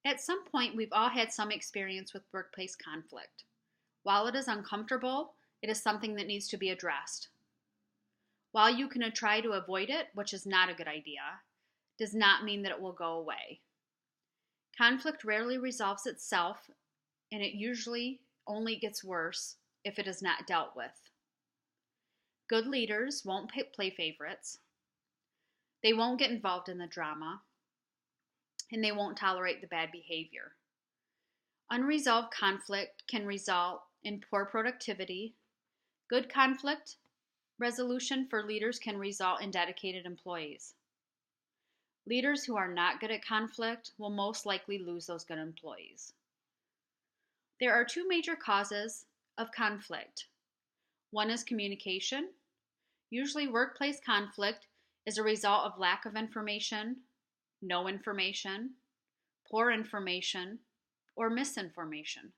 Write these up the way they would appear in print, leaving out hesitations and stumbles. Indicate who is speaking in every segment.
Speaker 1: At some point, we've all had some experience with workplace conflict. While it is uncomfortable, it is something that needs to be addressed. While you can try to avoid it, which is not a good idea, does not mean that it will go away. Conflict rarely resolves itself, and it usually only gets worse if it is not dealt with. Good leaders won't play favorites. They won't get involved in the drama, and they won't tolerate the bad behavior. Unresolved conflict can result in poor productivity. Good conflict resolution for leaders can result in dedicated employees. Leaders who are not good at conflict will most likely lose those good employees. There are two major causes of conflict. One is communication. Usually, workplace conflict is a result of lack of information, no information, poor information, or misinformation.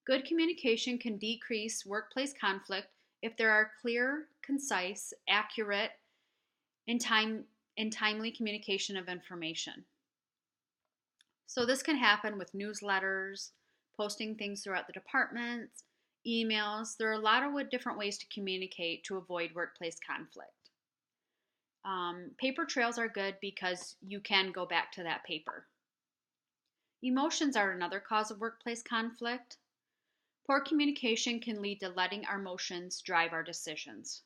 Speaker 1: Good communication can decrease workplace conflict if there are clear, concise, accurate, and timely communication of information. So this can happen with newsletters, posting things throughout the departments, emails. There are a lot of different ways to communicate to avoid workplace conflict. Paper trails are good because you can go back to that paper. Emotions are another cause of workplace conflict. Poor communication can lead to letting our emotions drive our decisions.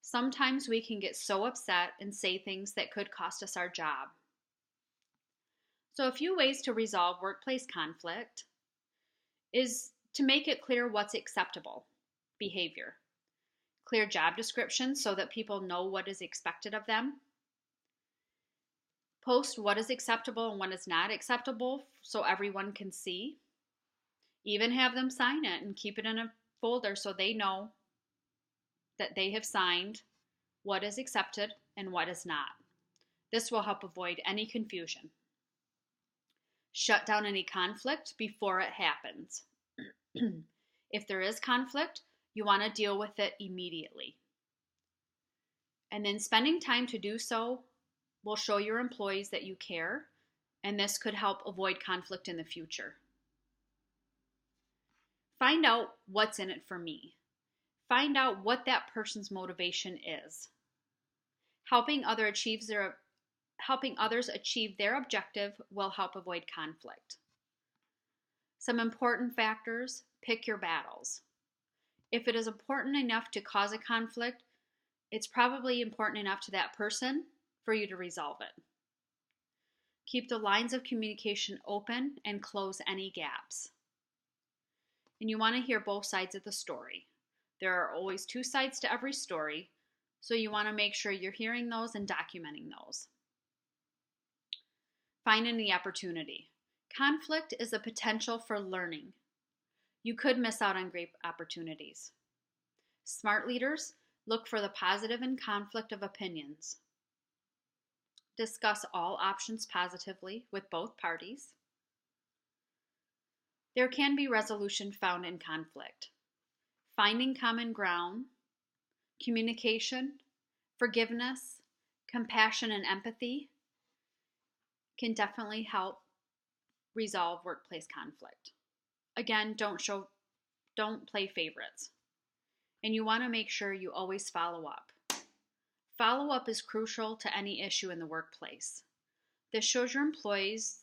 Speaker 1: Sometimes we can get so upset and say things that could cost us our job. So a few ways to resolve workplace conflict is to make it clear what's acceptable behavior. Clear job descriptions so that people know what is expected of them. Post what is acceptable and what is not acceptable so everyone can see. Even have them sign it and keep it in a folder so they know that they have signed what is accepted and what is not. This will help avoid any confusion. Shut down any conflict before it happens. If there is conflict, you want to deal with it immediately. And then spending time to do so will show your employees that you care, and this could help avoid conflict in the future. Find out what's in it for me. Find out what that person's motivation is. Helping others achieve their objective will help avoid conflict. Some important factors: pick your battles. If it is important enough to cause a conflict, it's probably important enough to that person for you to resolve it. Keep the lines of communication open and close any gaps. And you want to hear both sides of the story. There are always two sides to every story, so you want to make sure you're hearing those and documenting those. Finding the opportunity. Conflict is a potential for learning. You could miss out on great opportunities. Smart leaders look for the positive in conflict of opinions. Discuss all options positively with both parties. There can be resolution found in conflict. Finding common ground, communication, forgiveness, compassion, and empathy can definitely help resolve workplace conflict. Again, don't play favorites. And you want to make sure you always follow up. Follow up is crucial to any issue in the workplace. This shows your employees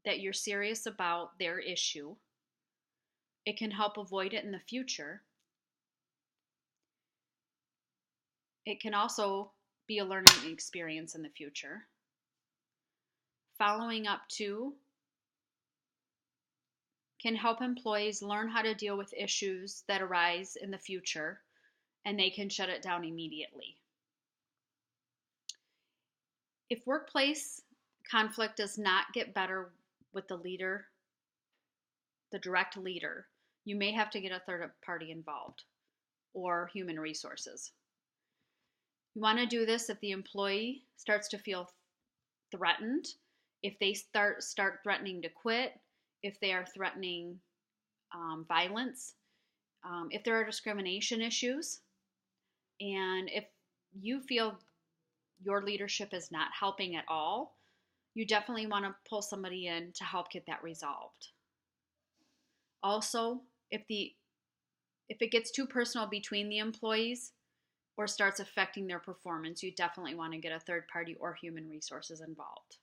Speaker 1: that you're serious about their issue. It can help avoid it in the future. It can also be a learning experience in the future. Following up too can help employees learn how to deal with issues that arise in the future, and they can shut it down immediately. If workplace conflict does not get better with the leader, the direct leader, you may have to get a third party involved or human resources. You want to do this if the employee starts to feel threatened, if they start threatening to quit, if they are threatening violence, if there are discrimination issues, and if you feel your leadership is not helping at all, you definitely want to pull somebody in to help get that resolved. Also, if it gets too personal between the employees or starts affecting their performance, you definitely want to get a third party or human resources involved.